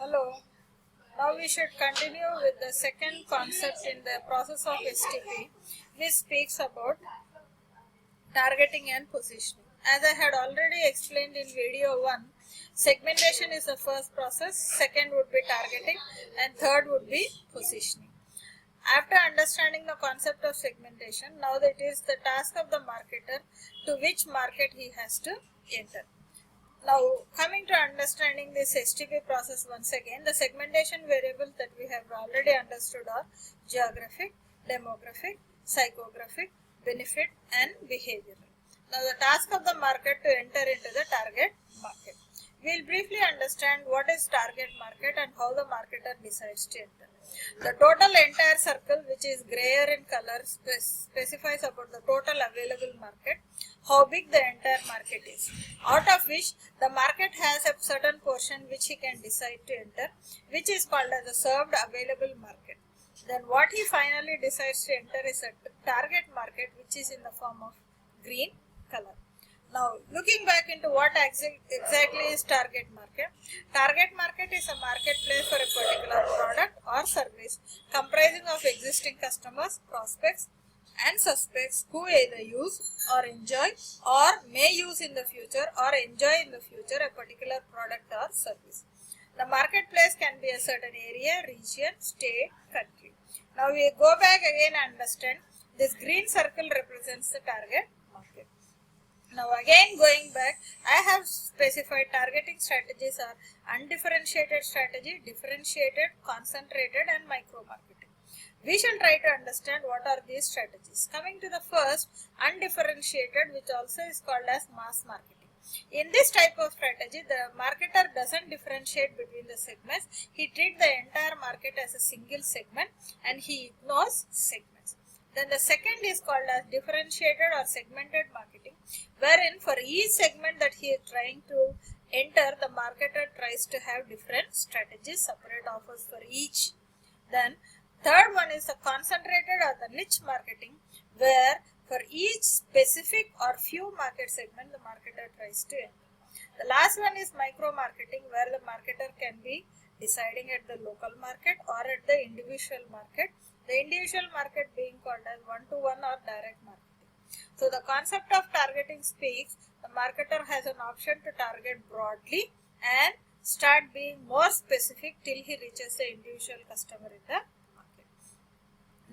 Hello. Now we should continue with the second concept in the process of STP, which speaks about targeting and positioning. As I had already explained in video 1, segmentation is the first process, second would be targeting, and third would be positioning. After understanding the concept of segmentation, now it is the task of the marketer to which market he has to enter. Now, coming to understanding this STP process once again, the segmentation variables that we have already understood are geographic, demographic, psychographic, benefit and behavioral. Now, the task of the market to enter into the target market. We will briefly understand what is target market and how the marketer decides to enter. The total entire circle, which is grayer in color, specifies about the total available market, how big the entire market is, out of which the market has a certain portion which he can decide to enter, which is called as a served available market. Then what he finally decides to enter is a target market, which is in the form of green color. Now, looking back into what exactly is target market. Target market is a marketplace for a particular product or service comprising of existing customers, prospects and suspects who either use or enjoy or may use in the future or enjoy in the future a particular product or service. The marketplace can be a certain area, region, state, country. Now we go back again and understand this green circle represents the target market. Now again going back, I have specified targeting strategies are undifferentiated strategy, differentiated, concentrated and micro marketing. We shall try to understand what are these strategies. Coming to the first, undifferentiated, which also is called as mass marketing. In this type of strategy, the marketer doesn't differentiate between the segments. He treats the entire market as a single segment and he ignores segments. Then the second is called as differentiated or segmented marketing, wherein for each segment that he is trying to enter, the marketer tries to have different strategies, separate offers for each. Then third one is the concentrated or the niche marketing, where for each specific or few market segment, the marketer tries to enter. The last one is micro marketing, where the marketer can be deciding at the local market or at the individual market. The individual market being called as one-to-one or direct marketing. So the concept of targeting speaks, the marketer has an option to target broadly and start being more specific till he reaches the individual customer in the market.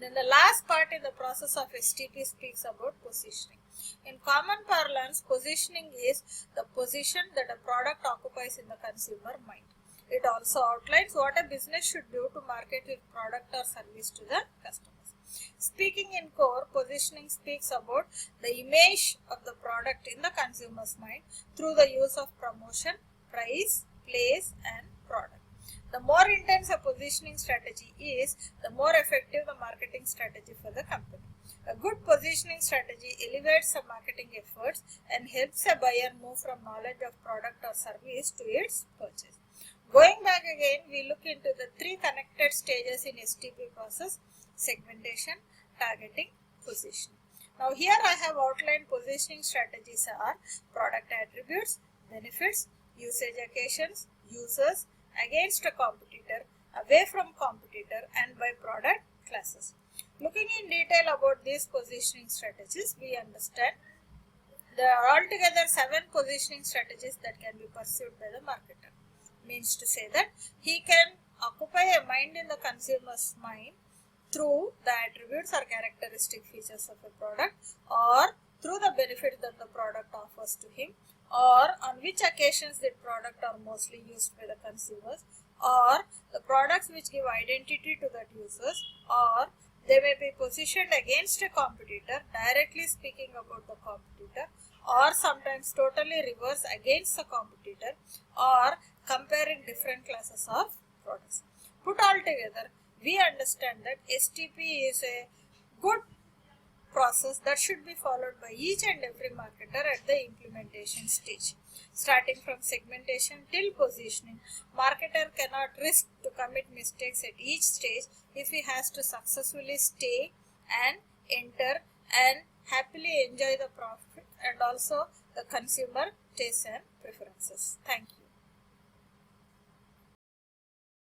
Then the last part in the process of STP speaks about positioning. In common parlance, positioning is the position that a product occupies in the consumer mind. It also outlines what a business should do to market its product or service to the customers. Speaking in core, positioning speaks about the image of the product in the consumer's mind through the use of promotion, price, place and product. The more intense a positioning strategy is, the more effective the marketing strategy for the company. A good positioning strategy elevates the marketing efforts and helps a buyer move from knowledge of product or service to its purchase. Going back again, we look into the three connected stages in STP process: segmentation, targeting, positioning. Now here I have outlined positioning strategies are product attributes, benefits, usage occasions, users, against a competitor, away from competitor and by product classes. Looking in detail about these positioning strategies, we understand there are altogether 7 positioning strategies that can be pursued by the marketer. Means to say that he can occupy a mind in the consumer's mind through the attributes or characteristic features of a product, or through the benefits that the product offers to him, or on which occasions the product are mostly used by the consumers, or the products which give identity to that users, or they may be positioned against a competitor, directly speaking about the competitor, or sometimes totally reverse against the competitor, or comparing different classes of products. Put all together, we understand that STP is a good process that should be followed by each and every marketer at the implementation stage. Starting from segmentation till positioning, marketer cannot risk to commit mistakes at each stage if he has to successfully stay and enter and happily enjoy the profit and also the consumer tastes and preferences. Thank you.